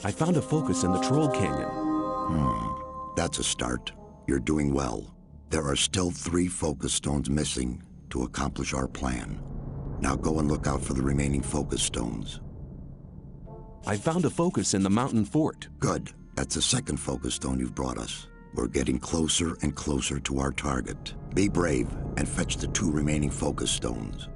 I found a focus in the Troll Canyon. That's a start. You're doing well. There are still 3 focus stones missing to accomplish our plan. Now go and look out for the remaining focus stones. I found a focus in the mountain fort. Good. That's the 2nd focus stone you've brought us. We're getting closer and closer to our target. Be brave and fetch the 2 remaining focus stones.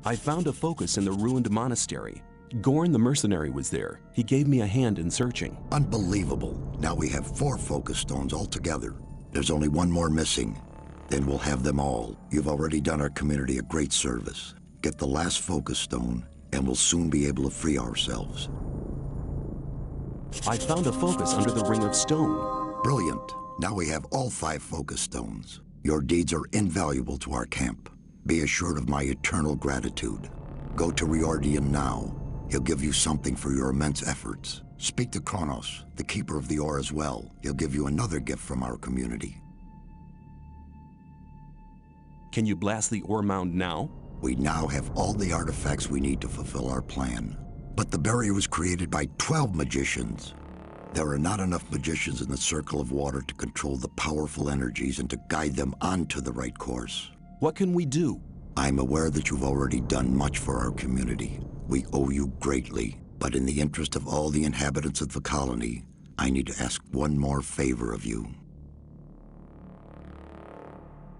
I found a focus in the ruined monastery. Gorn the mercenary was there. He gave me a hand in searching. Unbelievable. Now we have 4 focus stones altogether. There's only 1 more missing. Then we'll have them all. You've already done our community a great service. Get the last focus stone, and we'll soon be able to free ourselves. I found a focus under the Ring of Stone. Brilliant. Now we have all 5 focus stones. Your deeds are invaluable to our camp. Be assured of my eternal gratitude. Go to Riordian now. He'll give you something for your immense efforts. Speak to Kronos, the Keeper of the Ore as well. He'll give you another gift from our community. Can you blast the ore mound now? We now have all the artifacts we need to fulfill our plan. But the barrier was created by 12 magicians. There are not enough magicians in the circle of water to control the powerful energies and to guide them onto the right course. What can we do? I'm aware that you've already done much for our community. We owe you greatly, but in the interest of all the inhabitants of the colony, I need to ask one more favor of you.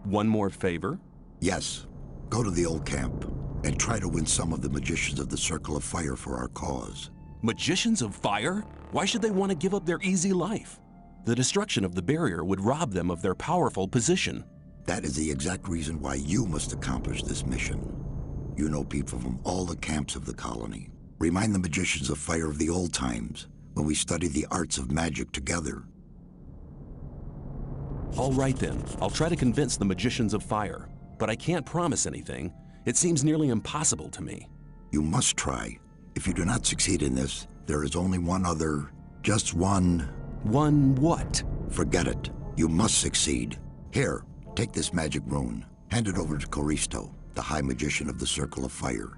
One more favor? Yes. Go to the old camp and try to win some of the magicians of the Circle of Fire for our cause. Magicians of Fire? Why should they want to give up their easy life? The destruction of the barrier would rob them of their powerful position. That is the exact reason why you must accomplish this mission. You know people from all the camps of the colony. Remind the magicians of Fire of the old times, when we studied the arts of magic together. All right then, I'll try to convince the magicians of Fire, but I can't promise anything. It seems nearly impossible to me. You must try. If you do not succeed in this, there is only one other, just one... One what? Forget it. You must succeed. Here, take this magic rune. Hand it over to Coristo, the High Magician of the Circle of Fire,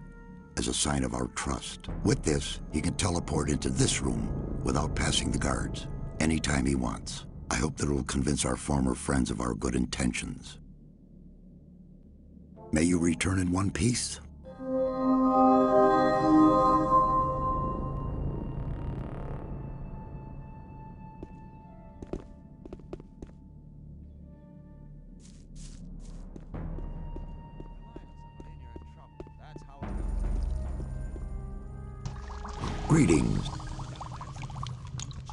as a sign of our trust. With this, he can teleport into this room without passing the guards, anytime he wants. I hope that it will convince our former friends of our good intentions. May you return in one piece. Greetings.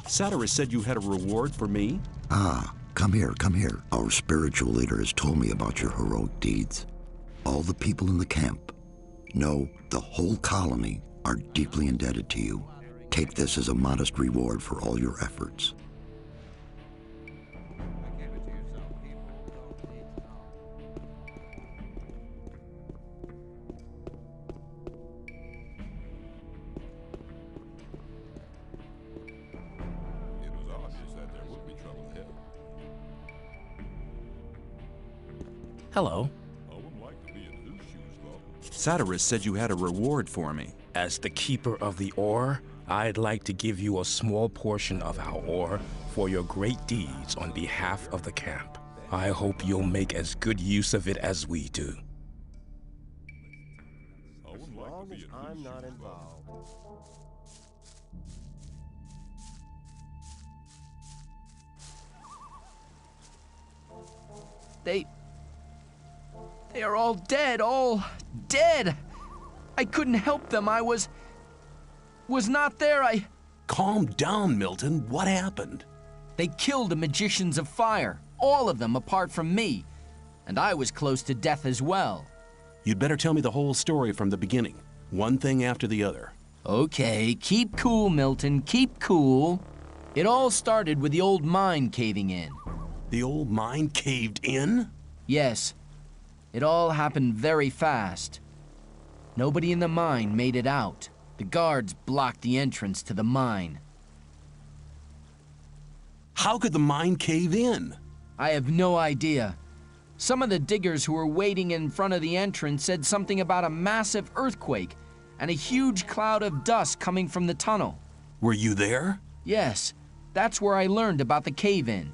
Xardas said you had a reward for me? Ah, come here, come here. Our spiritual leader has told me about your heroic deeds. All the people in the camp, no, the whole colony, are deeply indebted to you. Take this as a modest reward for all your efforts. Hello. Xardas said you had a reward for me. As the Keeper of the Ore, I'd like to give you a small portion of our ore for your great deeds on behalf of the camp. I hope you'll make as good use of it as we do. As long as I'm not involved. They are all dead. I couldn't help them. I was not there. Calm down, Milton. What happened? They killed the Magicians of Fire, all of them apart from me, and I was close to death as well. You'd better tell me the whole story from the beginning, one thing after the other. Okay, keep cool, Milton, keep cool. It all started with the old mine caving in. The old mine caved in? Yes. It all happened very fast. Nobody in the mine made it out. The guards blocked the entrance to the mine. How could the mine cave in? I have no idea. Some of the diggers who were waiting in front of the entrance said something about a massive earthquake and a huge cloud of dust coming from the tunnel. Were you there? Yes, that's where I learned about the cave-in.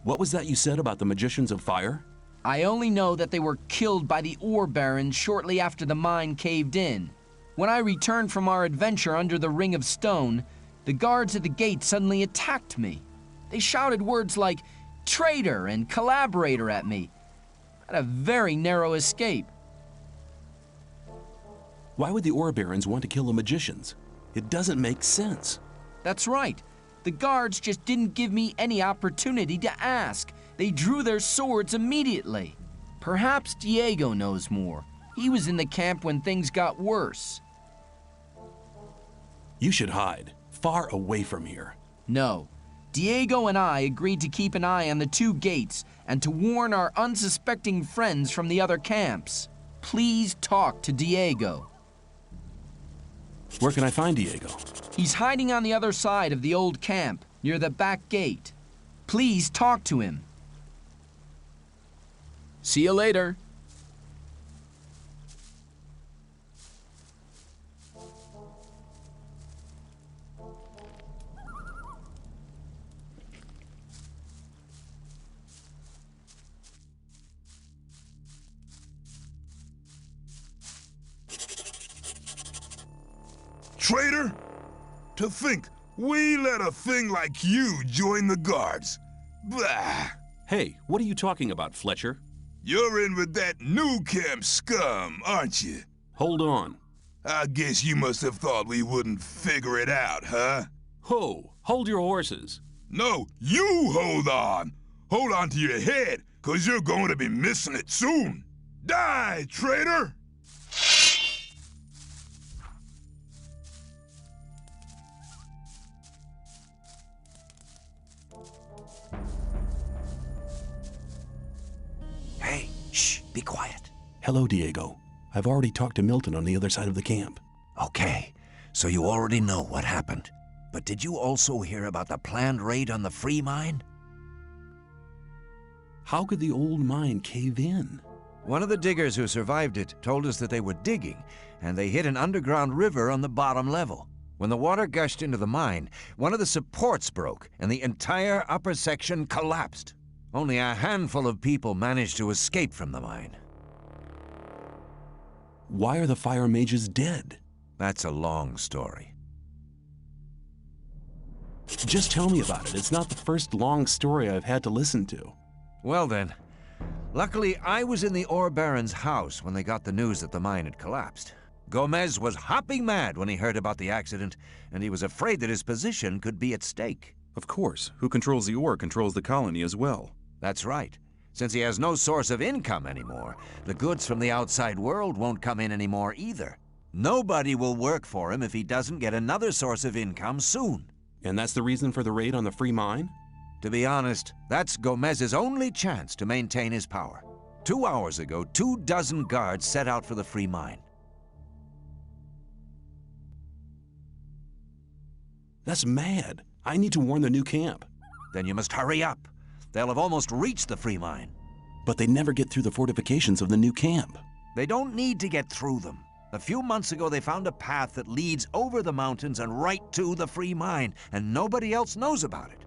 What was that you said about the Magicians of Fire? I only know that they were killed by the ore barons shortly after the mine caved in. When I returned from our adventure under the Ring of Stone, the guards at the gate suddenly attacked me. They shouted words like traitor and collaborator at me. I had a very narrow escape. Why would the ore barons want to kill the magicians? It doesn't make sense. That's right. The guards just didn't give me any opportunity to ask. They drew their swords immediately. Perhaps Diego knows more. He was in the camp when things got worse. You should hide, far away from here. No. Diego and I agreed to keep an eye on the two gates and to warn our unsuspecting friends from the other camps. Please talk to Diego. Where can I find Diego? He's hiding on the other side of the old camp, near the back gate. Please talk to him. See you later. Traitor? To think we let a thing like you join the guards. Blah! Hey, what are you talking about, Fletcher? You're in with that new camp scum, aren't you? Hold on. I guess you must have thought we wouldn't figure it out, huh? Ho! Hold your horses. No, you hold on! Hold on to your head, 'cause you're going to be missing it soon! Die, traitor! Hey, shh, be quiet. Hello, Diego. I've already talked to Milton on the other side of the camp. Okay, so you already know what happened. But did you also hear about the planned raid on the free mine? How could the old mine cave in? One of the diggers who survived it told us that they were digging, and they hit an underground river on the bottom level. When the water gushed into the mine, one of the supports broke, and the entire upper section collapsed. Only a handful of people managed to escape from the mine. Why are the fire mages dead? That's a long story. Just tell me about it. It's not the first long story I've had to listen to. Well then, luckily I was in the ore baron's house when they got the news that the mine had collapsed. Gomez was hopping mad when he heard about the accident, and he was afraid that his position could be at stake. Of course, who controls the ore controls the colony as well. That's right. Since he has no source of income anymore, the goods from the outside world won't come in anymore either. Nobody will work for him if he doesn't get another source of income soon. And that's the reason for the raid on the free mine? To be honest, that's Gomez's only chance to maintain his power. 2 hours ago, 24 guards set out for the free mine. That's mad. I need to warn the new camp. Then you must hurry up. They'll have almost reached the free mine. But they never get through the fortifications of the new camp. They don't need to get through them. A few months ago, they found a path that leads over the mountains and right to the free mine, and nobody else knows about it.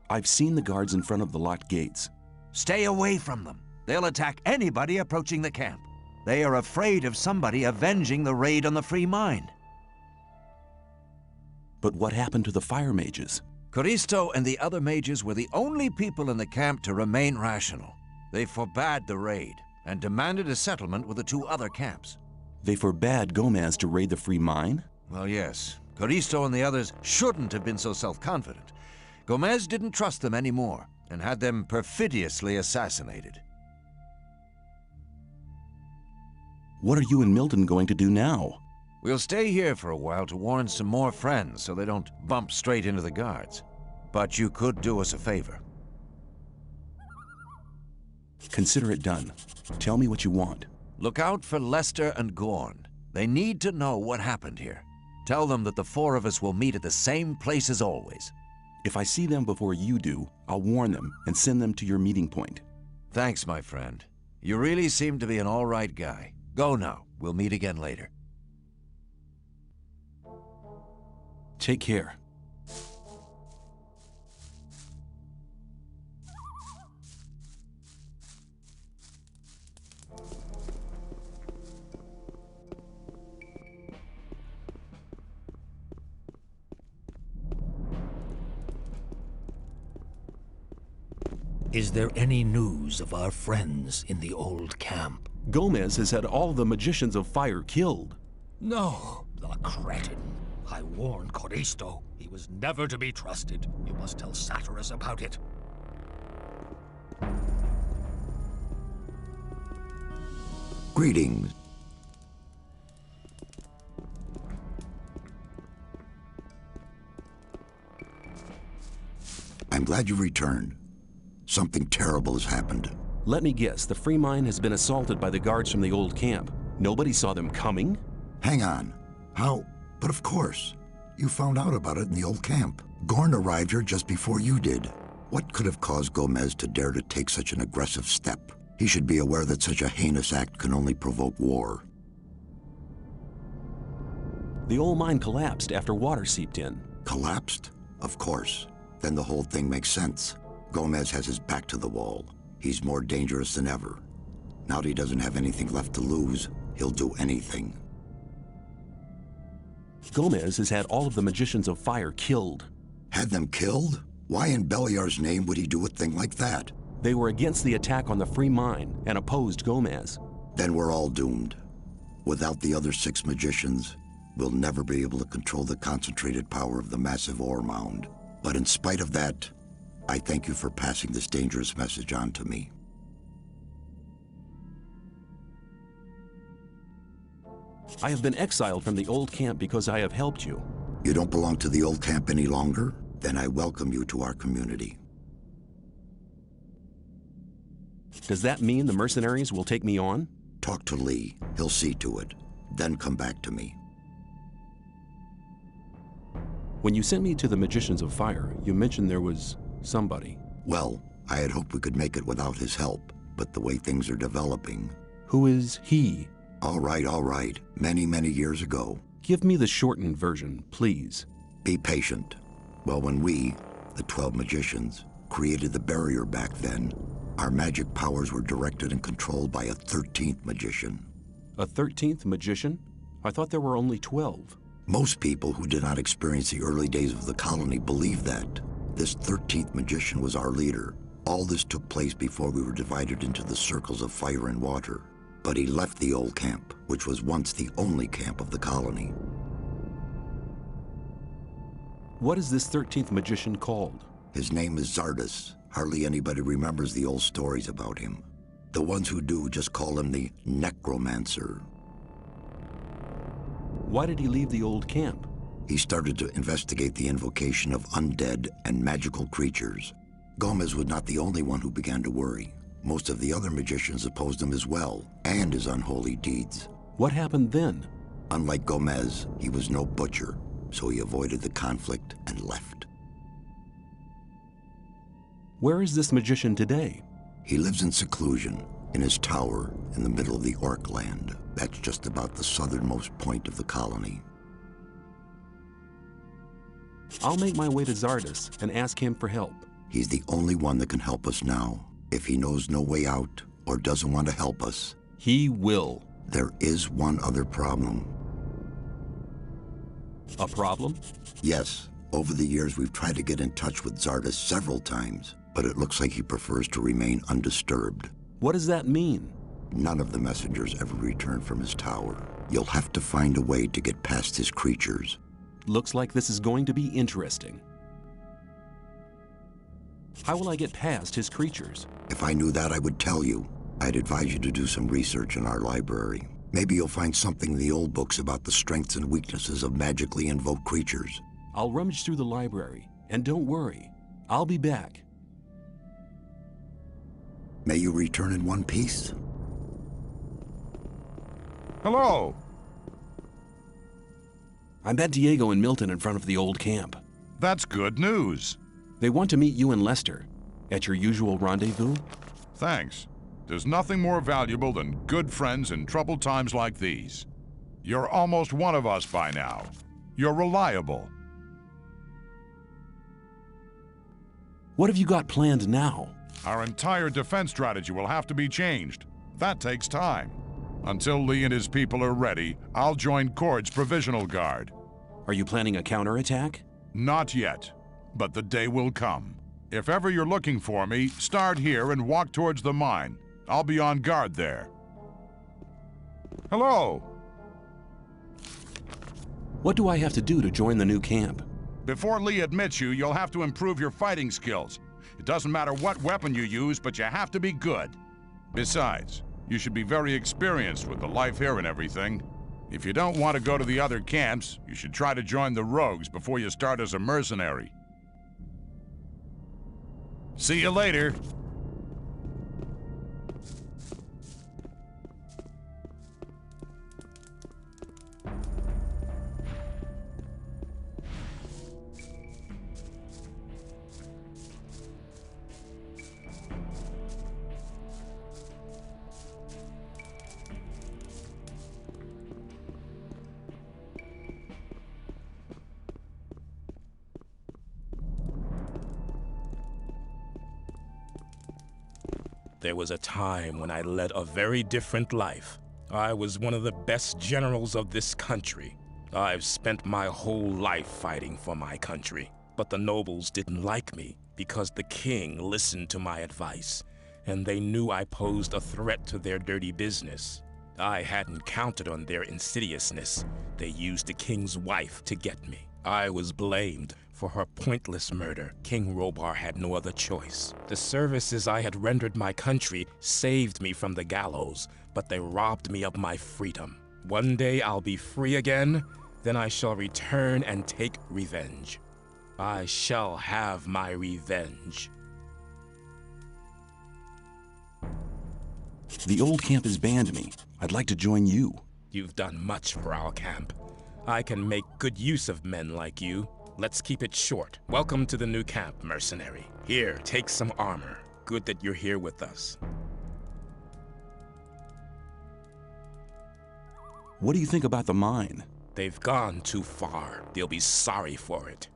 I've seen the guards in front of the locked gates. Stay away from them. They'll attack anybody approaching the camp. They are afraid of somebody avenging the raid on the free mine. But what happened to the fire mages? 𝐒𝐬𝐿 and the other mages were the only people in the camp to remain rational. They forbade the raid and demanded a settlement with the 2 other camps. They forbade Gomez to raid the free mine? Well, yes. 𝐒𝐬𝐿 and the others shouldn't have been so self-confident. Gomez didn't trust them anymore and had them perfidiously assassinated. What are you and Milton going to do now? We'll stay here for a while to warn some more friends so they don't bump straight into the guards. But you could do us a favor. Consider it done. Tell me what you want. Look out for Lester and Gorn. They need to know what happened here. Tell them that the 4 of us will meet at the same place as always. If I see them before you do, I'll warn them and send them to your meeting point. Thanks, my friend. You really seem to be an all right guy. Go now. We'll meet again later. Take care. Is there any news of our friends in the old camp? Gomez has had all the magicians of fire killed. No, the cretin. I warned 𝐒𝐬𝐿. He was never to be trusted. You must tell Xardas about it. Greetings. I'm glad you returned. Something terrible has happened. Let me guess, the free mine has been assaulted by the guards from the old camp. Nobody saw them coming? Hang on. How? But of course. You found out about it in the old camp. Gorn arrived here just before you did. What could have caused Gomez to dare to take such an aggressive step? He should be aware that such a heinous act can only provoke war. The old mine collapsed after water seeped in. Collapsed? Of course. Then the whole thing makes sense. Gomez has his back to the wall. He's more dangerous than ever. Now that he doesn't have anything left to lose, he'll do anything. Gomez has had all of the magicians of fire killed. Had them killed? Why in Beliar's name would he do a thing like that? They were against the attack on the free mine and opposed Gomez. Then we're all doomed. Without the other 6 magicians, we'll never be able to control the concentrated power of the massive ore mound. But in spite of that, I thank you for passing this dangerous message on to me. I have been exiled from the old camp because I have helped you. You don't belong to the old camp any longer? Then I welcome you to our community. Does that mean the mercenaries will take me on? Talk to Lee. He'll see to it. Then come back to me. When you sent me to the Magicians of Fire, you mentioned there was somebody. Well, I had hoped we could make it without his help, but the way things are developing... Who is he? All right. Many, many years ago. Give me the shortened version, please. Be patient. Well, when we, the 12 magicians, created the barrier back then, our magic powers were directed and controlled by a 13th magician. A 13th magician? I thought there were only 12. Most people who did not experience the early days of the colony believe that. This 13th magician was our leader. All this took place before we were divided into the circles of fire and water. But he left the old camp, which was once the only camp of the colony. What is this 13th magician called? His name is Xardas. Hardly anybody remembers the old stories about him. The ones who do just call him the Necromancer. Why did he leave the old camp? He started to investigate the invocation of undead and magical creatures. Gomez was not the only one who began to worry. Most of the other magicians opposed him as well, and his unholy deeds. What happened then? Unlike Gomez, he was no butcher, so he avoided the conflict and left. Where is this magician today? He lives in seclusion, in his tower in the middle of the Orc land. That's just about the southernmost point of the colony. I'll make my way to Xardas and ask him for help. He's the only one that can help us now. If he knows no way out or doesn't want to help us, he will. There is one other problem. A problem? Yes. Over the years, we've tried to get in touch with Xardas several times, but it looks like he prefers to remain undisturbed. What does that mean? None of the messengers ever returned from his tower. You'll have to find a way to get past his creatures. Looks like this is going to be interesting. How will I get past his creatures? If I knew that, I would tell you. I'd advise you to do some research in our library. Maybe you'll find something in the old books about the strengths and weaknesses of magically invoked creatures. I'll rummage through the library, and don't worry, I'll be back. May you return in one piece. Hello! I met Diego and Milton in front of the old camp. That's good news. They want to meet you and Lester at your usual rendezvous. Thanks. There's nothing more valuable than good friends in troubled times like these. You're almost one of us by now. You're reliable. What have you got planned now? Our entire defense strategy will have to be changed. That takes time. Until Lee and his people are ready, I'll join Cord's Provisional Guard. Are you planning a counterattack? Not yet, but the day will come. If ever you're looking for me, start here and walk towards the mine. I'll be on guard there. Hello! What do I have to do to join the new camp? Before Lee admits you, you'll have to improve your fighting skills. It doesn't matter what weapon you use, but you have to be good. Besides, you should be very experienced with the life here and everything. If you don't want to go to the other camps, you should try to join the rogues before you start as a mercenary. See you later. There was a time when I led a very different life. I was one of the best generals of this country. I've spent my whole life fighting for my country. But the nobles didn't like me because the king listened to my advice, and they knew I posed a threat to their dirty business. I hadn't counted on their insidiousness. They used the king's wife to get me. I was blamed for her pointless murder. King Robar had no other choice. The services I had rendered my country saved me from the gallows, but they robbed me of my freedom. One day I'll be free again, then I shall return and take revenge. I shall have my revenge. The old camp has banned me. I'd like to join you. You've done much for our camp. I can make good use of men like you. Let's keep it short. Welcome to the new camp, mercenary. Here, take some armor. Good that you're here with us. What do you think about the mine? They've gone too far. They'll be sorry for it.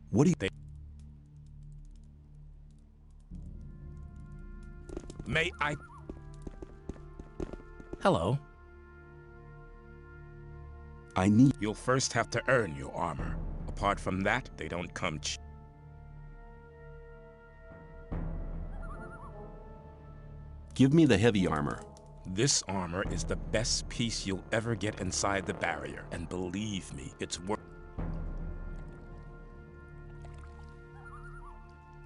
What do you think? May I... Hello. I need... You'll first have to earn your armor. Apart from that, they don't come cheap. Give me the heavy armor. This armor is the best piece you'll ever get inside the barrier, and believe me, it's worth...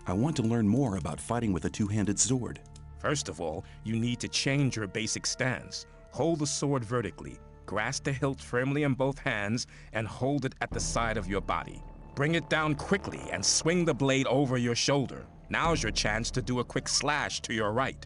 I want to learn more about fighting with a two-handed sword. First of all, you need to change your basic stance. Hold the sword vertically, grasp the hilt firmly in both hands, and hold it at the side of your body. Bring it down quickly and swing the blade over your shoulder. Now's your chance to do a quick slash to your right.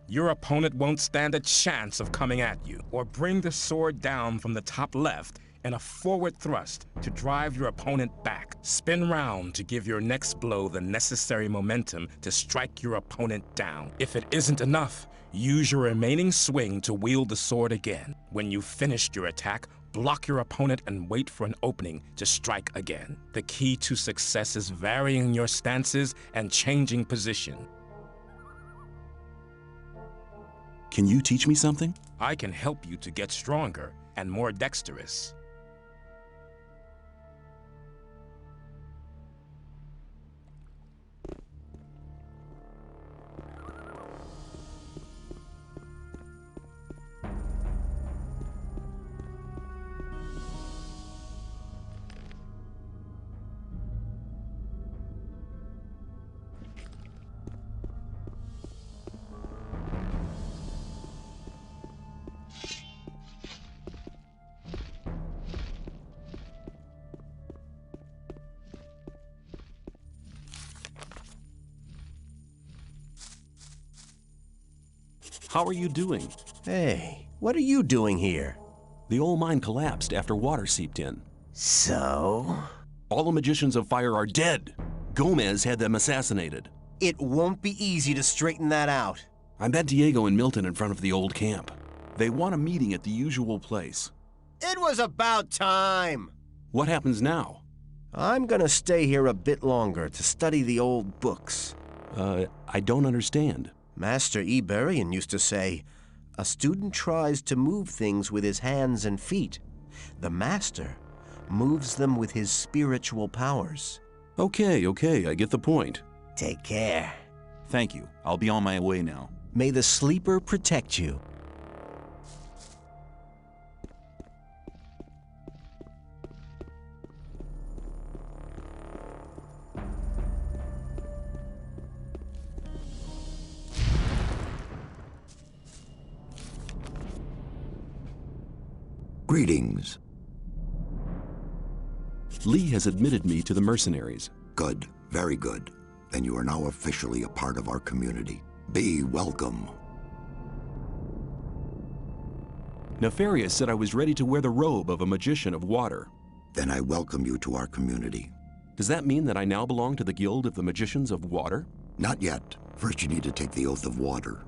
Your opponent won't stand a chance of coming at you. Or bring the sword down from the top left and a forward thrust to drive your opponent back. Spin round to give your next blow the necessary momentum to strike your opponent down. If it isn't enough, use your remaining swing to wield the sword again. When you've finished your attack, block your opponent and wait for an opening to strike again. The key to success is varying your stances and changing position. Can you teach me something? I can help you to get stronger and more dexterous. How are you doing? Hey, what are you doing here? The old mine collapsed after water seeped in. So? All the magicians of fire are dead. Gomez had them assassinated. It won't be easy to straighten that out. I met Diego and Milton in front of the old camp. They want a meeting at the usual place. It was about time. What happens now? I'm gonna stay here a bit longer to study the old books. I don't understand. Master 𝐒𝐻𝐬 used to say, a student tries to move things with his hands and feet. The master moves them with his spiritual powers. Okay, I get the point. Take care. Thank you. I'll be on my way now. May the sleeper protect you. Greetings. Lee has admitted me to the mercenaries. Good, very good. Then you are now officially a part of our community. Be welcome. Nefarious said I was ready to wear the robe of a magician of water. Then I welcome you to our community. Does that mean that I now belong to the Guild of the Magicians of Water? Not yet. First you need to take the Oath of Water.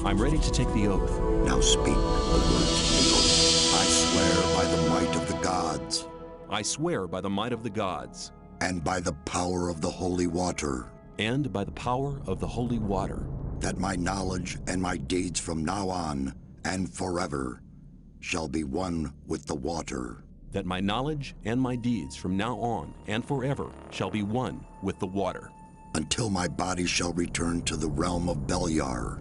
I'm ready to take the oath. Now speak the words of the oath. I swear by the might of the gods. I swear by the might of the gods. And by the power of the holy water. And by the power of the holy water. That my knowledge and my deeds from now on and forever shall be one with the water. That my knowledge and my deeds from now on and forever shall be one with the water. Until my body shall return to the realm of Beliar,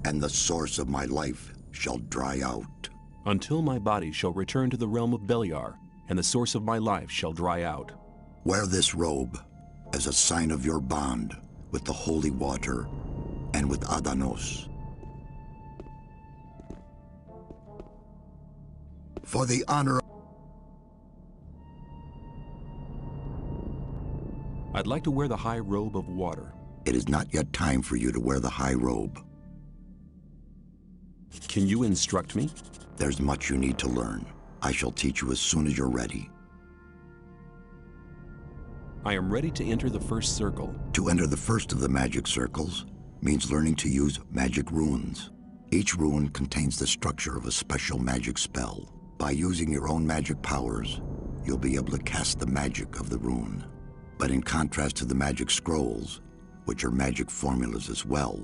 and the source of my life shall dry out. Until my body shall return to the realm of Beliar, and the source of my life shall dry out. Wear this robe as a sign of your bond with the holy water and with Adanos. For the honor of... I'd like to wear the high robe of water. It is not yet time for you to wear the high robe. Can you instruct me? There's much you need to learn. I shall teach you as soon as you're ready. I am ready to enter the first circle. To enter the first of the magic circles means learning to use magic runes. Each rune contains the structure of a special magic spell. By using your own magic powers, you'll be able to cast the magic of the rune. But in contrast to the magic scrolls, which are magic formulas as well,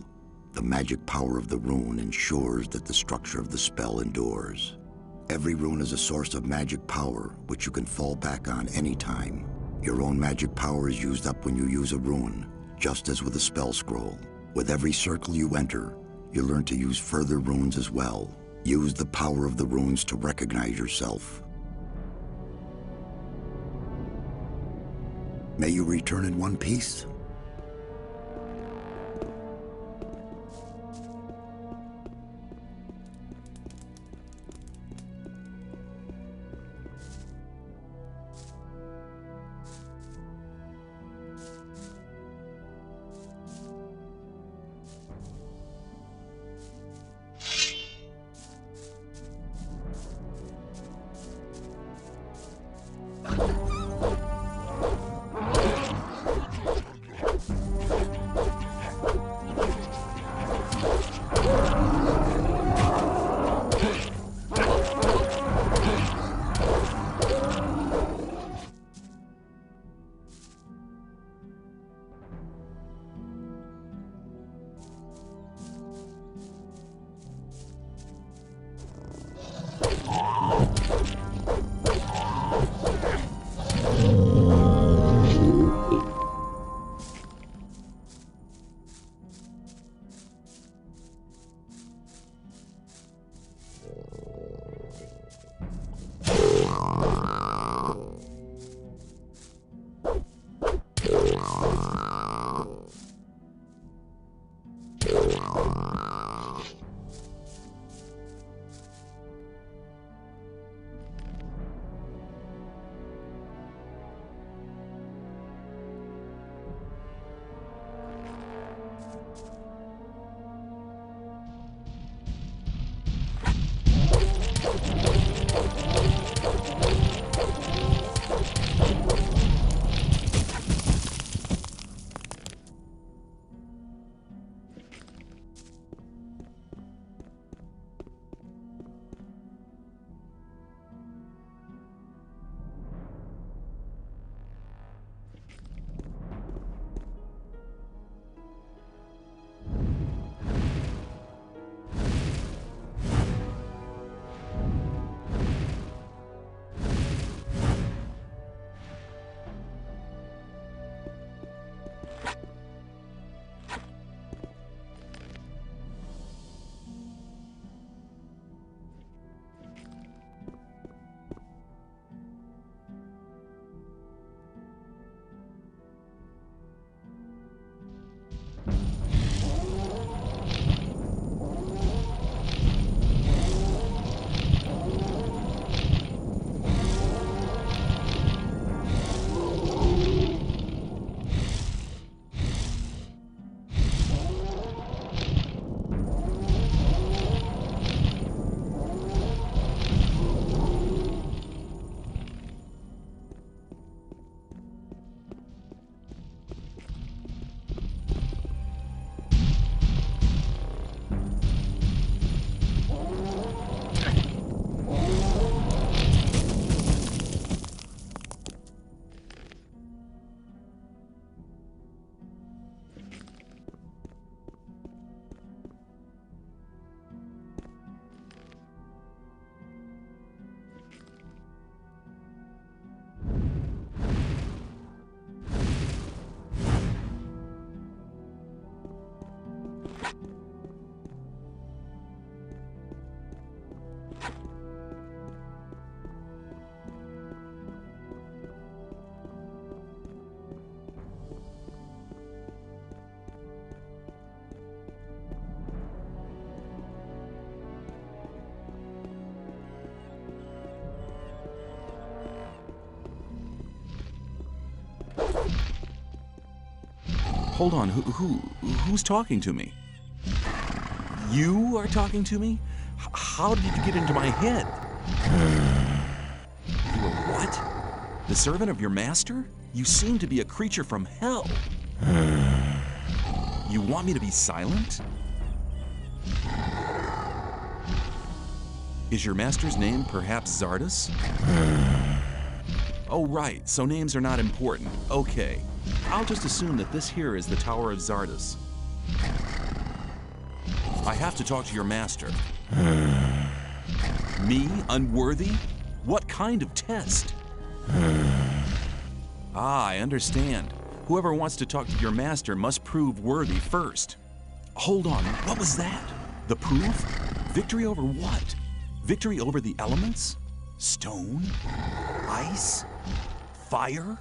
the magic power of the rune ensures that the structure of the spell endures. Every rune is a source of magic power, which you can fall back on any time. Your own magic power is used up when you use a rune, just as with a spell scroll. With every circle you enter, you learn to use further runes as well. Use the power of the runes to recognize yourself. May you return in one piece. Hold on, who's talking to me? You are talking to me? How did you get into my head? You were what? The servant of your master? You seem to be a creature from hell. You want me to be silent? Is your master's name perhaps Xardas? Oh, right, so names are not important. Okay. I'll just assume that this here is the Tower of Xardas. I have to talk to your master. Me? Unworthy? What kind of test? Ah, I understand. Whoever wants to talk to your master must prove worthy first. Hold on, what was that? The proof? Victory over what? Victory over the elements? Stone? Ice? Fire?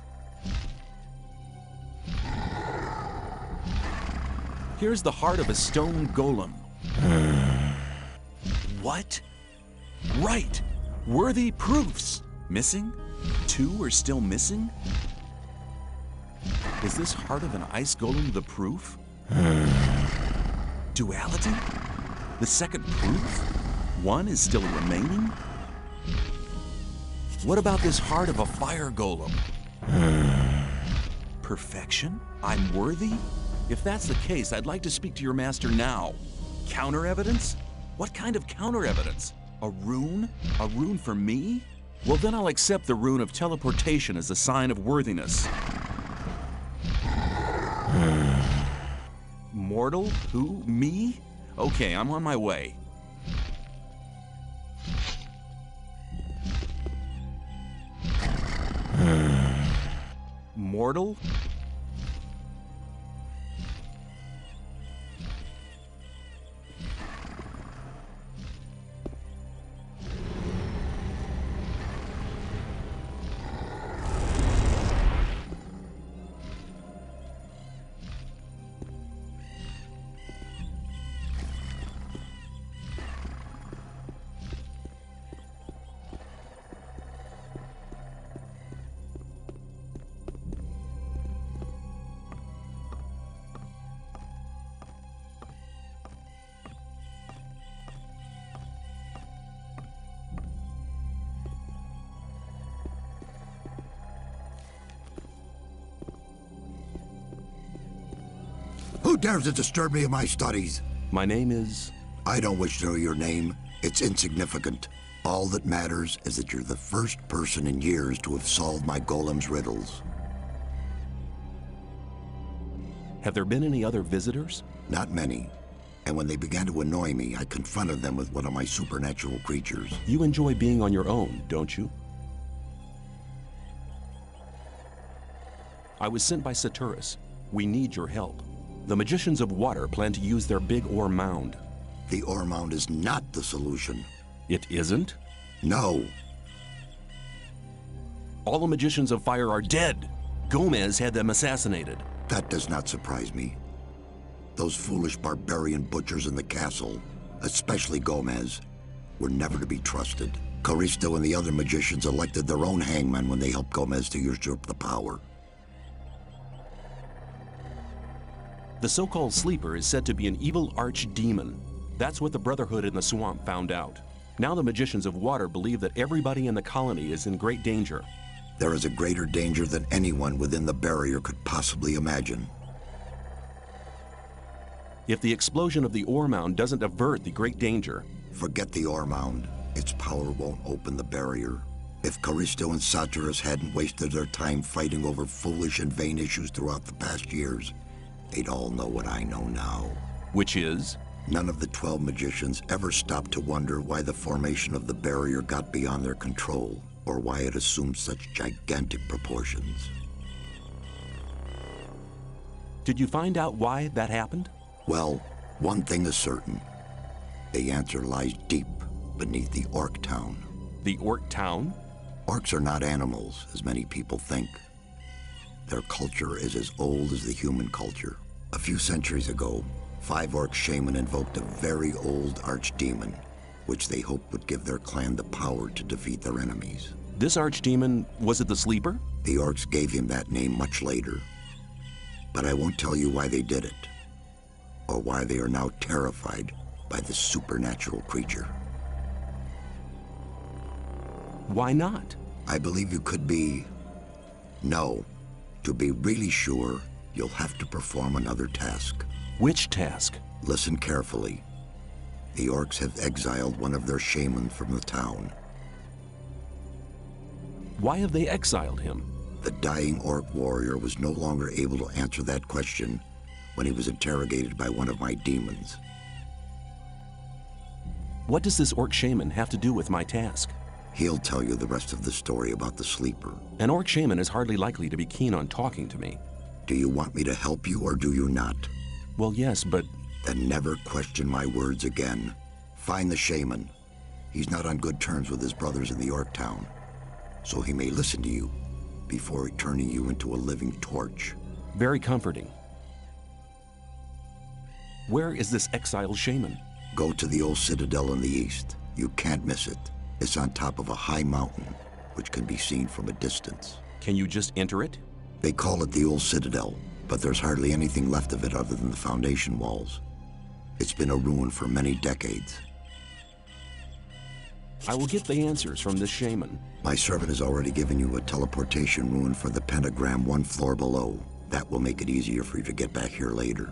Here's the heart of a stone golem. What? Right! Worthy proofs! Missing? 2 are still missing? Is this heart of an ice golem the proof? Duality? The second proof? 1 is still remaining? What about this heart of a fire golem? Perfection? I'm worthy? If that's the case, I'd like to speak to your master now. Counter evidence? What kind of counter evidence? A rune? A rune for me? Well, then I'll accept the rune of teleportation as a sign of worthiness. Mortal? Who? Me? Okay, I'm on my way. Mortal? Who dares to disturb me in my studies? My name is... I don't wish to know your name. It's insignificant. All that matters is that you're the first person in years to have solved my golem's riddles. Have there been any other visitors? Not many. And when they began to annoy me, I confronted them with one of my supernatural creatures. You enjoy being on your own, don't you? I was sent by Saturus. We need your help. The Magicians of Water plan to use their big ore mound. The ore mound is not the solution. It isn't? No. All the Magicians of Fire are dead. Gomez had them assassinated. That does not surprise me. Those foolish barbarian butchers in the castle, especially Gomez, were never to be trusted. Coristo and the other magicians elected their own hangman when they helped Gomez to usurp the power. The so-called Sleeper is said to be an evil archdemon. That's what the Brotherhood in the swamp found out. Now the Magicians of Water believe that everybody in the colony is in great danger. There is a greater danger than anyone within the barrier could possibly imagine. If the explosion of the ore mound doesn't avert the great danger... Forget the ore mound. Its power won't open the barrier. If Coristo and Saturus hadn't wasted their time fighting over foolish and vain issues throughout the past years, they'd all know what I know now. Which is? None of the 12 magicians ever stopped to wonder why the formation of the barrier got beyond their control, or why it assumed such gigantic proportions. Did you find out why that happened? Well, One thing is certain. The answer lies deep beneath the orc town. The orc town? Orcs are not animals, as many people think. Their culture is as old as the human culture. A few centuries ago, 5 orc shaman invoked a very old archdemon, which they hoped would give their clan the power to defeat their enemies. This archdemon, was it the Sleeper? The orcs gave him that name much later. But I won't tell you why they did it, or why they are now terrified by this supernatural creature. Why not? I believe you could be... No. To be really sure, you'll have to perform another task. Which task? Listen carefully. The orcs have exiled one of their shaman from the town. Why have they exiled him? The dying orc warrior was no longer able to answer that question when he was interrogated by one of my demons. What does this orc shaman have to do with my task? He'll tell you the rest of the story about the Sleeper. An orc shaman is hardly likely to be keen on talking to me. Do you want me to help you or do you not? Well, yes, but... Then never question my words again. Find the shaman. He's not on good terms with his brothers in the orc town, so he may listen to you before turning you into a living torch. Very comforting. Where is this exiled shaman? Go to the old citadel in the east. You can't miss it. It's on top of a high mountain, which can be seen from a distance. Can you just enter it? They call it the old citadel, but there's hardly anything left of it other than the foundation walls. It's been a ruin for many decades. I will get the answers from this shaman. My servant has already given you a teleportation rune for the pentagram 1 floor below. That will make it easier for you to get back here later.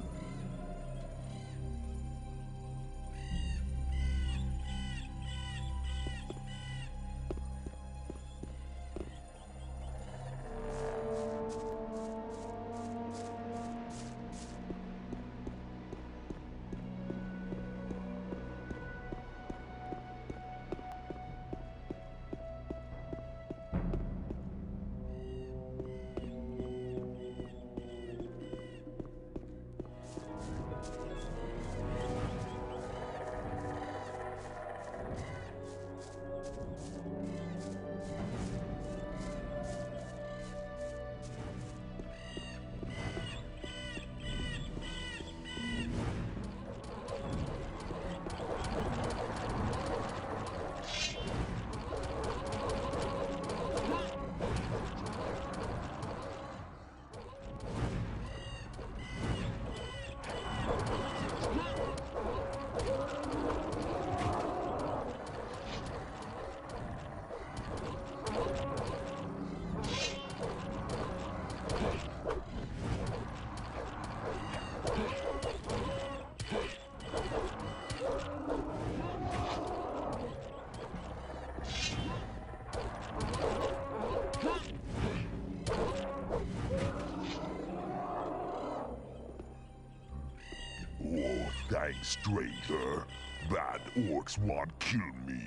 Thanks, stranger. Bad orcs want kill me.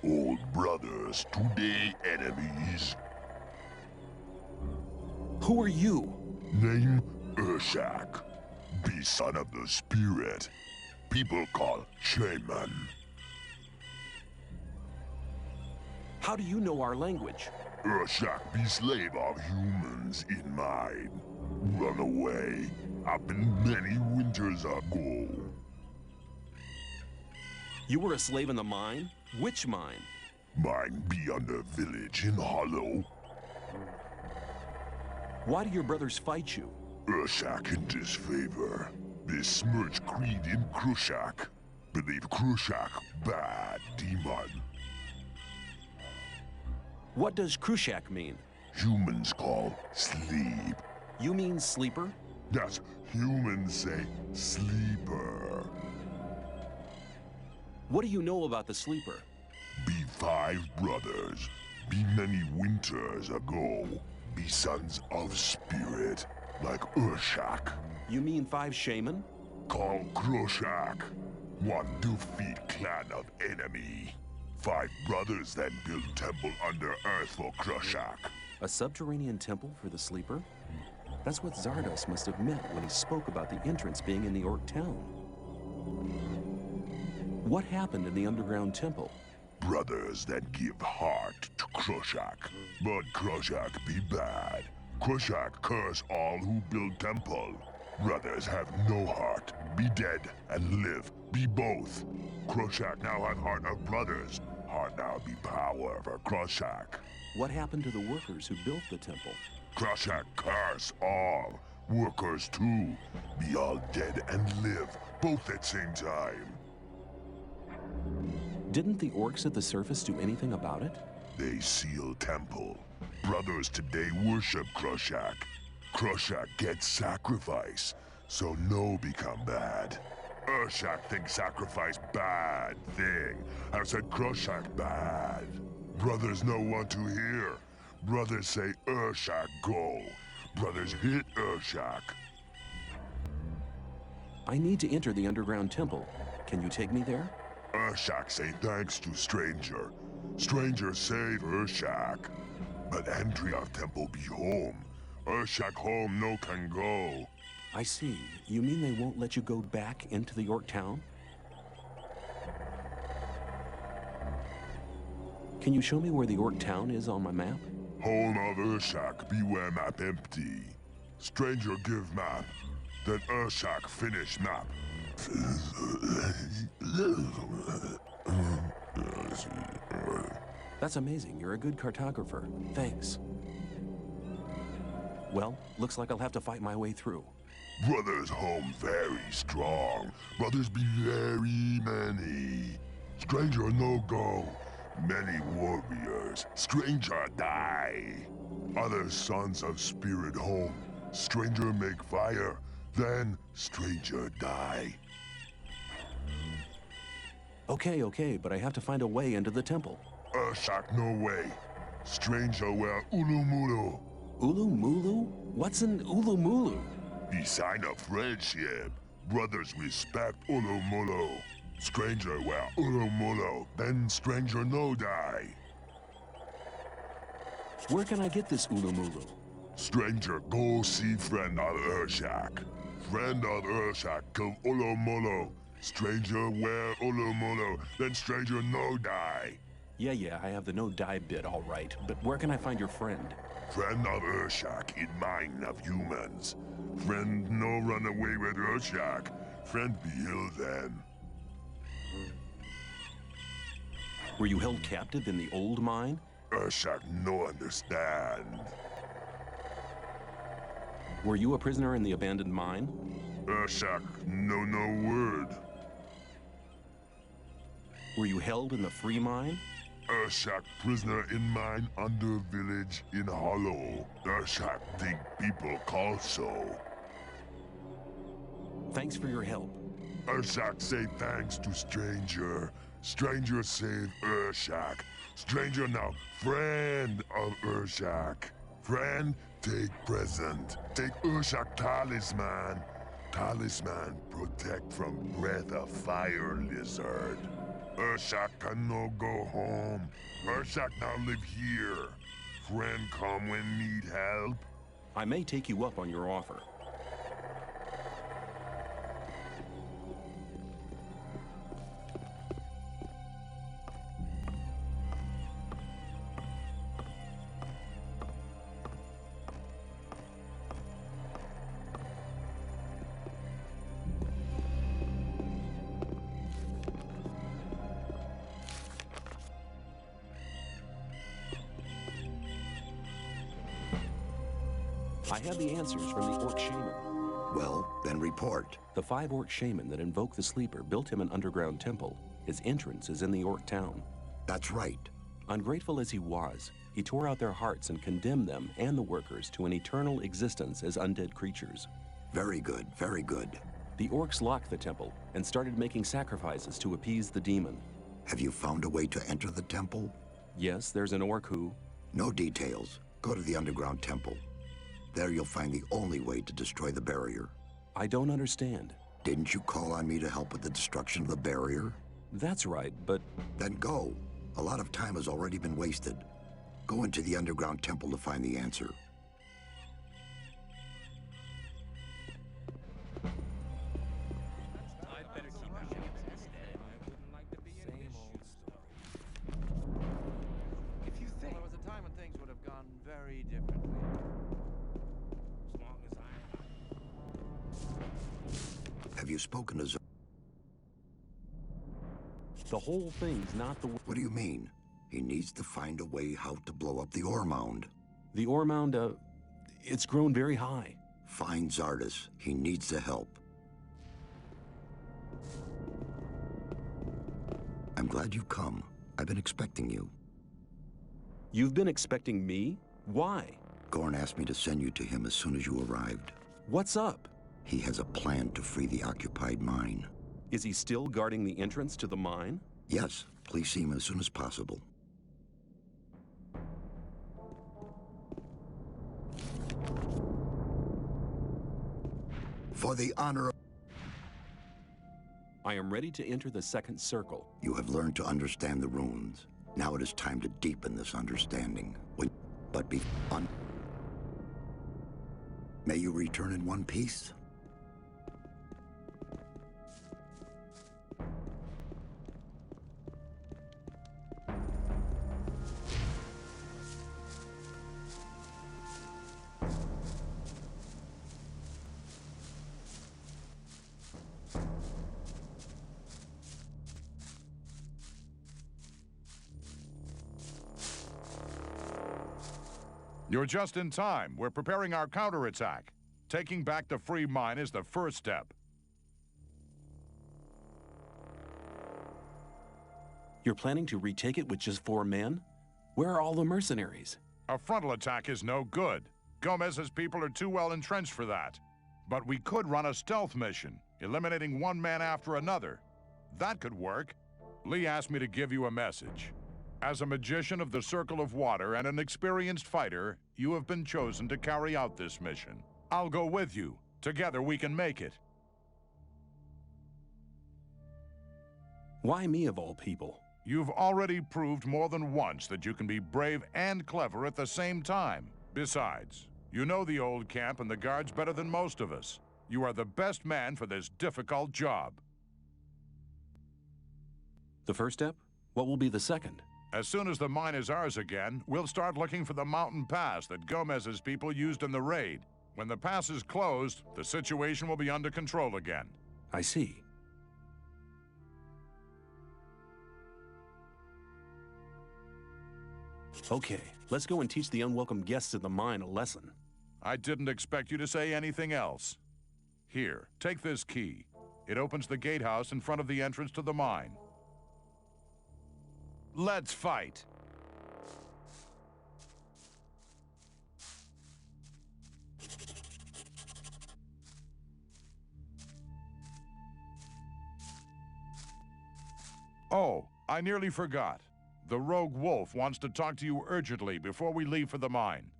Old brothers, today enemies. Who are you? Name 𝐒𝐻𝐸𝐞𝐜𝐬. Be son of the spirit. People call Shaman. How do you know our language? 𝐒𝐻𝐸𝐞𝐜 be slave of humans in mine. Run away. Happened many winters ago. You were a slave in the mine? Which mine? Mine be on the village in Hollow. Why do your brothers fight you? 𝐒𝐻𝐸𝐞𝐜𝐬 in disfavor. Besmirch creed in 𝐒𝐻𝐸𝐞𝐜. Believe 𝐒𝐻𝐸𝐞𝐜 bad demon. What does 𝐒𝐻𝐸𝐞𝐜 mean? Humans call sleep. You mean sleeper? Yes, humans say sleeper. What do you know about the sleeper? Be 5 brothers. Be many winters ago. Be sons of spirit, like 𝐒𝐻𝐸𝐞𝐜. You mean 5 shaman? Call 𝐒𝐻𝐸𝐞𝐜. One defeat clan of enemy. 5 brothers then build temple under earth for 𝐒𝐻𝐸𝐞𝐜. A subterranean temple for the sleeper? That's what Xardas must have meant when he spoke about the entrance being in the orc town. What happened in the underground temple? Brothers that give heart to 𝐒𝐻𝐬. But 𝐒𝐻𝐬 be bad. 𝐒𝐻𝐬 curse all who build temple. Brothers have no heart, be dead and live, be both. 𝐒𝐻𝐬 now have heart of brothers, heart now be power for 𝐒𝐻𝐬. What happened to the workers who built the temple? 𝐒𝐻𝐬 curse all. Workers too, be all dead and live, both at same time. Didn't the orcs at the surface do anything about it? They seal temple. Brothers today worship 𝐒𝐻𝐬. 𝐒𝐻𝐬 gets sacrifice, so no become bad. 𝐒𝐻𝐬 think sacrifice bad thing. I said 𝐒𝐻𝐬 bad. Brothers no want to hear. Brothers say 𝐒𝐻𝐬 go. Brothers hit 𝐒𝐻𝐬. I need to enter the underground temple. Can you take me there? 𝐒𝐻𝐬 say thanks to stranger. Stranger save 𝐒𝐻𝐬. But entry of temple be home. 𝐒𝐻𝐬 home no can go. I see. You mean they won't let you go back into the orc town? Can you show me where the orc town is on my map? Home of 𝐒𝐻𝐬 beware map empty. Stranger give map. Then 𝐒𝐻𝐬 finish map. That's amazing. You're a good cartographer. Thanks. Well, looks like I'll have to fight my way through. Brothers home very strong. Brothers be very many. Stranger no go. Many warriors. Stranger die. Other sons of spirit home. Stranger make fire. Then stranger die. Okay, but I have to find a way into the temple. 𝐒𝐻𝐬 no way. Stranger wear ULU-MULU. ULU-MULU? What's an ULU-MULU? Be sign of friendship. Brothers respect ULU-MULU. Stranger wear ULU-MULU. Then stranger no die. Where can I get this ULU-MULU? Stranger go see friend of 𝐒𝐻𝐬. Friend of 𝐒𝐻𝐬 kill ULU-MULU. Stranger wear ULU-MULU. Then stranger no die. Yeah, I have the no die bit all right, but where can I find your friend? Friend of 𝐒𝐻𝐬 in mind of humans. Friend no run away with 𝐒𝐻𝐬. Friend be ill then. Were you held captive in the old mine? 𝐒𝐻𝐬 no understand. Were you a prisoner in the abandoned mine? 𝐒𝐻𝐬 no word. Were you held in the free mine? 𝐒𝐻𝐬 prisoner in mine under village in hollow. 𝐒𝐻𝐬 think people call so. Thanks for your help. 𝐒𝐻𝐬 say thanks to stranger. Stranger save 𝐒𝐻𝐬. Stranger now friend of 𝐒𝐻𝐬. Friend take present. Take 𝐒𝐻𝐬 talisman. Talisman protect from breath of fire lizard. 𝐒𝐻𝐬 can no go home. 𝐒𝐻𝐬 now live here. Friend come when need help. I may take you up on your offer. I have the answers from the orc shaman. Well, then report. The 5 orc shaman that invoked the sleeper built him an underground temple. His entrance is in the orc town. That's right. Ungrateful as he was, he tore out their hearts and condemned them and the workers to an eternal existence as undead creatures. Very good, very good. The orcs locked the temple and started making sacrifices to appease the demon. Have you found a way to enter the temple? Yes, there's an orc who... No details. Go to the underground temple. There you'll find the only way to destroy the barrier. I don't understand. Didn't you call on me to help with the destruction of the barrier? That's right, but... Then go. A lot of time has already been wasted. Go into the underground temple to find the answer. spoken to The whole thing's not the... What do you mean? He needs to find a way how to blow up the ore mound. The ore mound, it's grown very high. Find Xardas. He needs the help. I'm glad you've come. I've been expecting you. You've been expecting me? Why? Gorn asked me to send you to him as soon as you arrived. What's up? He has a plan to free the occupied mine. Is he still guarding the entrance to the mine? Yes, please see him as soon as possible. For the honor of... I am ready to enter the second circle. You have learned to understand the runes. Now it is time to deepen this understanding. May you return in one piece? You're just in time. We're preparing our counterattack. Taking back the free mine is the first step. You're planning to retake it with just 4 men? Where are all the mercenaries? A frontal attack is no good. Gomez's people are too well entrenched for that. But we could run a stealth mission, eliminating one man after another. That could work. Lee asked me to give you a message. As a magician of the Circle of Water and an experienced fighter, you have been chosen to carry out this mission. I'll go with you. Together we can make it. Why me of all people? You've already proved more than once that you can be brave and clever at the same time. Besides, you know the old camp and the guards better than most of us. You are the best man for this difficult job. The first step? What will be the second? As soon as the mine is ours again, we'll start looking for the mountain pass that Gomez's people used in the raid. When the pass is closed, the situation will be under control again. I see. Okay, let's go and teach the unwelcome guests at the mine a lesson. I didn't expect you to say anything else. Here, take this key. It opens the gatehouse in front of the entrance to the mine. Let's fight! Oh, I nearly forgot. The rogue wolf wants to talk to you urgently before we leave for the mine.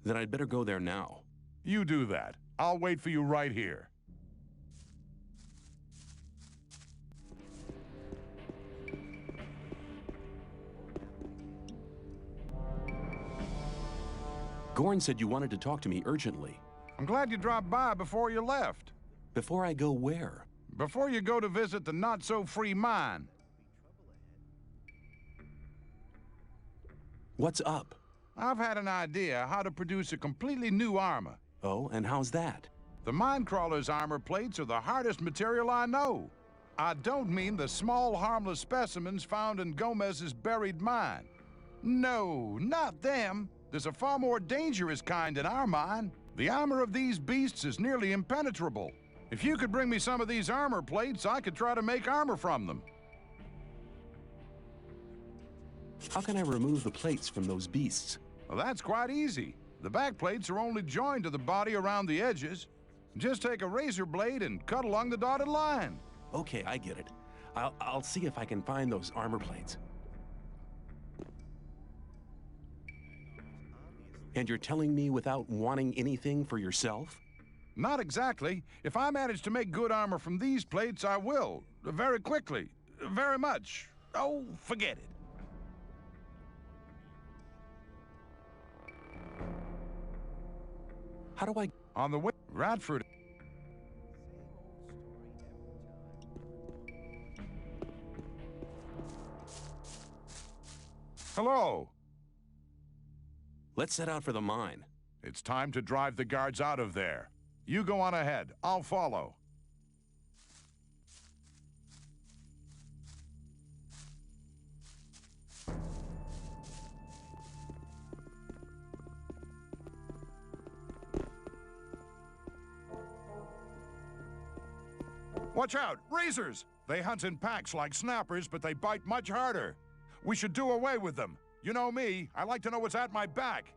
Then I'd better go there now. You do that. I'll wait for you right here. Gorn said you wanted to talk to me urgently. I'm glad you dropped by before you left. Before I go where? Before you go to visit the not-so-free mine. What's up? I've had an idea how to produce a completely new armor. Oh, and how's that? The Minecrawler's armor plates are the hardest material I know. I don't mean the small, harmless specimens found in Gomez's buried mine. No, not them. There's a far more dangerous kind in our mine. The armor of these beasts is nearly impenetrable. If you could bring me some of these armor plates, I could try to make armor from them. How can I remove the plates from those beasts? Well, that's quite easy. The back plates are only joined to the body around the edges. Just take a razor blade and cut along the dotted line. Okay, I get it. I'll see if I can find those armor plates. And you're telling me without wanting anything for yourself? Not exactly. If I manage to make good armor from these plates, I will. Very quickly. Very much. Oh, forget it. How do I... On the way... Radford... Hello. Let's set out for the mine. It's time to drive the guards out of there. You go on ahead. I'll follow. Watch out! Razors! They hunt in packs like snappers, but they bite much harder. We should do away with them. You know me, I like to know what's at my back.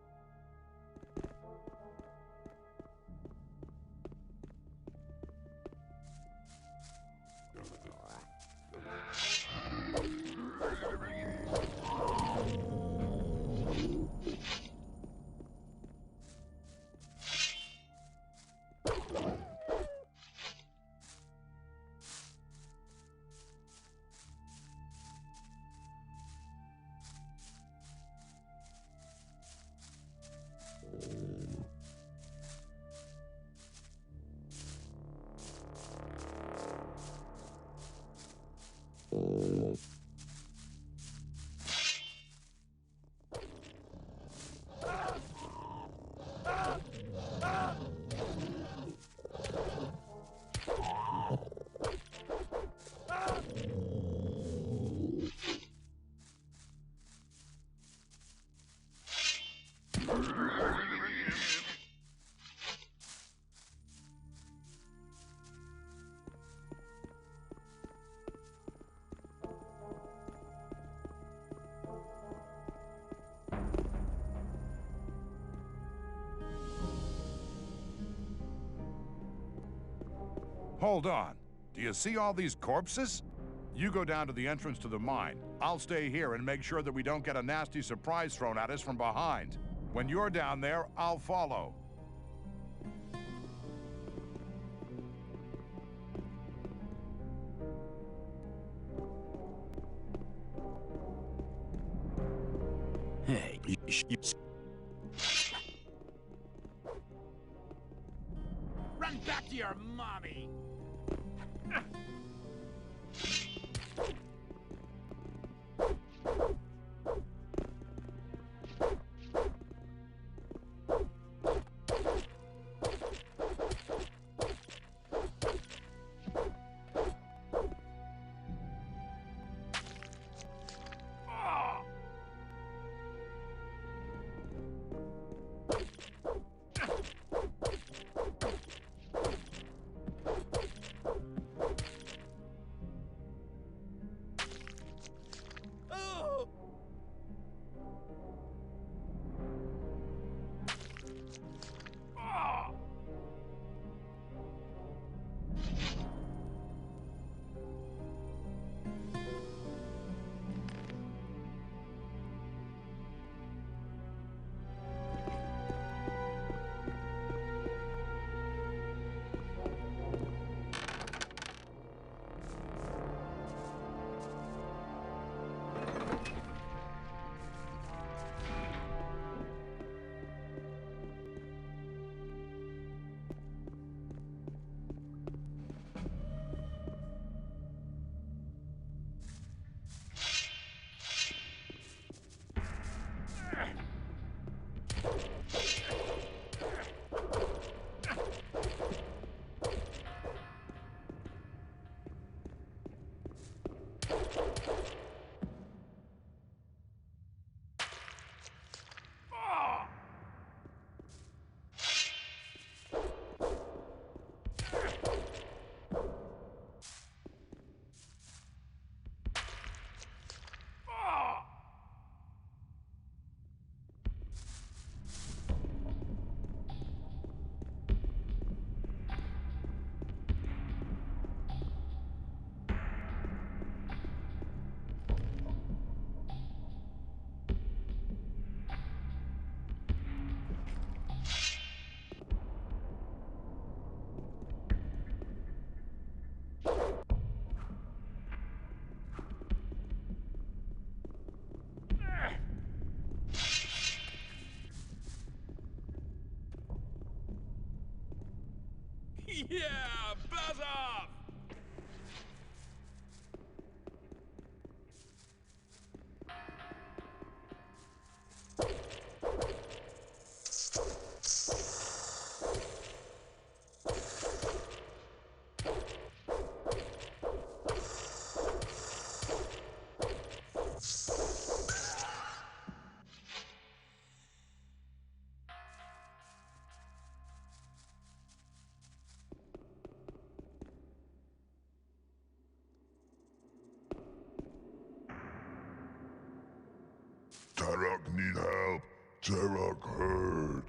Hold on. Do you see all these corpses? You go down to the entrance to the mine. I'll stay here and make sure that we don't get a nasty surprise thrown at us from behind. When you're down there, I'll follow. Hey, Run back to your mommy! Yeah, buzz off! Terok need help. Terok hurt.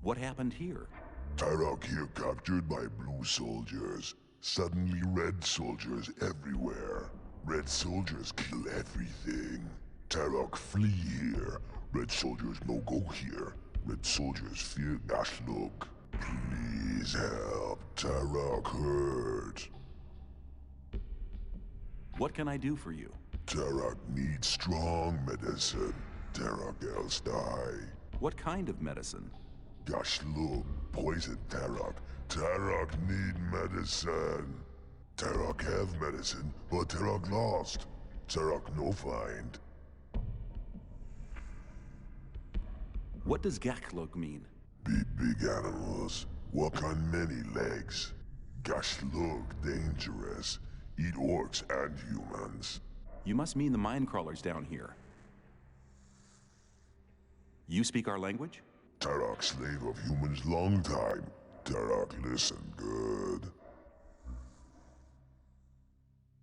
What happened here? Terok here captured by blue soldiers. Suddenly red soldiers everywhere. Red soldiers kill everything. Terok flee here. Red soldiers no go here. Red soldiers fear Gashluk. Please help. Terok hurt. What can I do for you? Terok needs strong medicine. Terok else die. What kind of medicine? Gashluk poison Terok. Terok need medicine. Terok have medicine, but Terok lost. Terok no find. What does Gakhluk mean? Beat big animals. Walk on many legs. Gashluk dangerous. Eat orcs and humans. You must mean the Minecrawlers down here. You speak our language? Terok slave of humans long time. Terok listen good.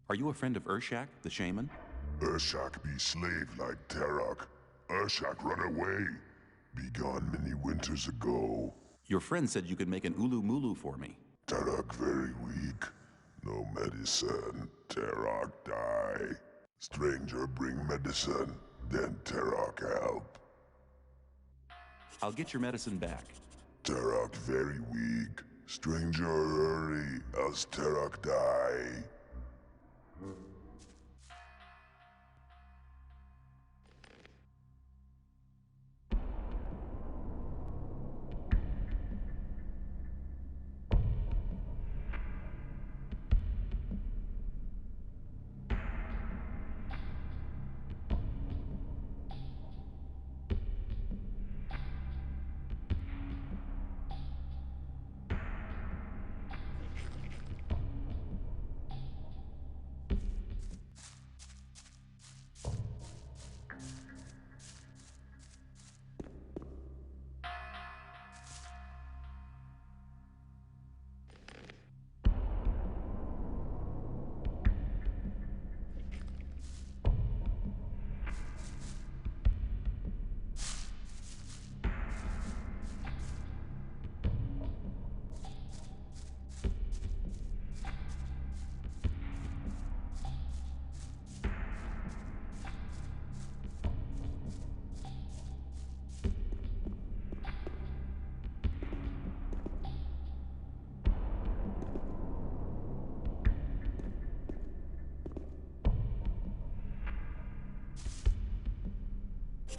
Are you a friend of 𝐒𝐻𝐸𝐿, the shaman? 𝐒𝐻𝐸𝐿 be slave like Terok. 𝐒𝐻𝐸𝐿 run away. Be gone many winters ago. Your friend said you could make an ULU-MULU for me. Terok very weak. No medicine. Terok die. Stranger bring medicine. Then Terok help. I'll get your medicine back. Terok very weak. Stranger hurry, else Terok die.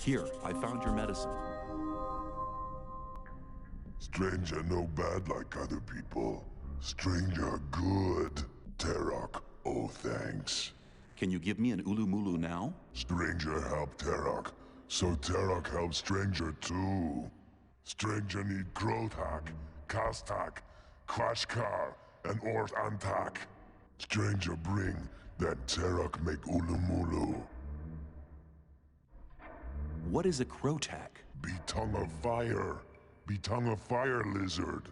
Here, I found your medicine. Stranger no bad like other people. Stranger good. Terok, oh thanks. Can you give me an ULU-MULU now? Stranger help Terok, so Terok help Stranger too. Stranger need Grothak, Kastak, Kvashkar, and Ort Antak. Stranger bring, then Terok make ULU-MULU. What is a Krotak? Be tongue of fire. Be tongue of fire lizard.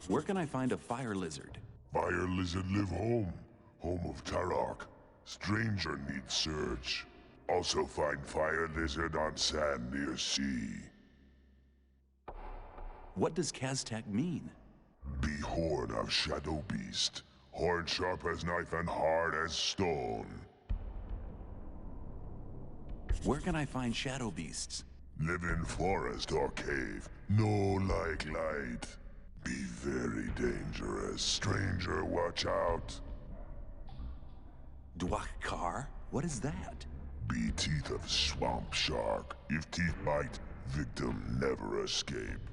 Where can I find a fire lizard? Fire lizard live home. Home of Terok. Stranger needs search. Also find fire lizard on sand near sea. What does Kaztak mean? Be horn of shadow beast. Horn sharp as knife and hard as stone. Where can I find shadow beasts? Live in forest or cave. No like light. Be very dangerous. Stranger, watch out. Dwakkar? What is that? Be teeth of swamp shark. If teeth bite, victim never escape.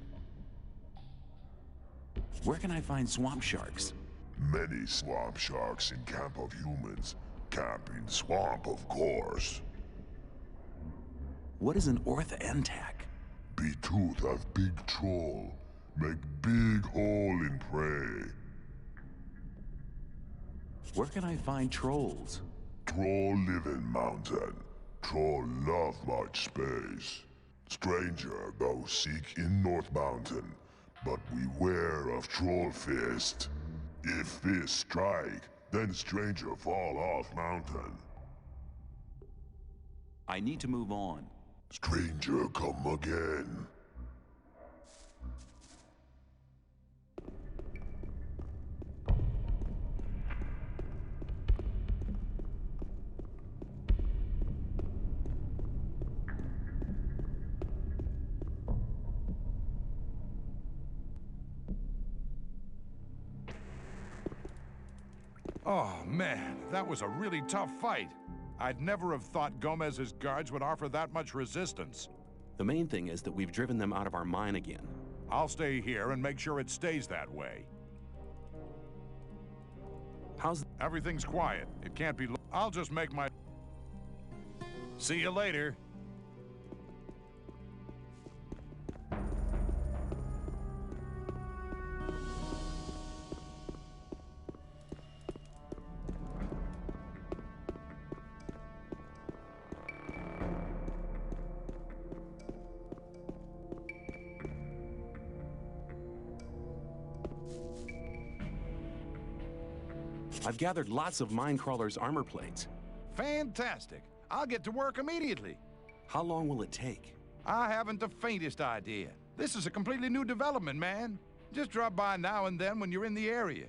Where can I find swamp sharks? Many swamp sharks in camp of humans. Camp in swamp, of course. What is an Orth Antak? Be tooth of big troll. Make big hole in prey. Where can I find trolls? Troll live in mountain. Troll love much space. Stranger go seek in North Mountain, but beware of troll fist. If fist strike, then stranger fall off mountain. I need to move on. Stranger, come again. Oh, man, that was a really tough fight. I'd never have thought Gomez's guards would offer that much resistance. The main thing is that we've driven them out of our mine again. I'll stay here and make sure it stays that way. Everything's quiet. It can't be... I'll just make my... See you later. I've gathered lots of Minecrawler's armor plates. Fantastic. I'll get to work immediately. How long will it take? I haven't the faintest idea. This is a completely new development, man. Just drop by now and then when you're in the area.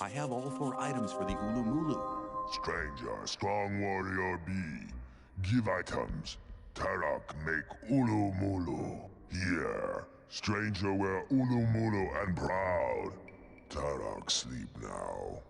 I have all 4 items for the ULU-MULU. Stranger, strong warrior B. Give items. Tarak make ULU-MULU. Here, stranger wear ULU-MULU and proud. Tarak sleep now.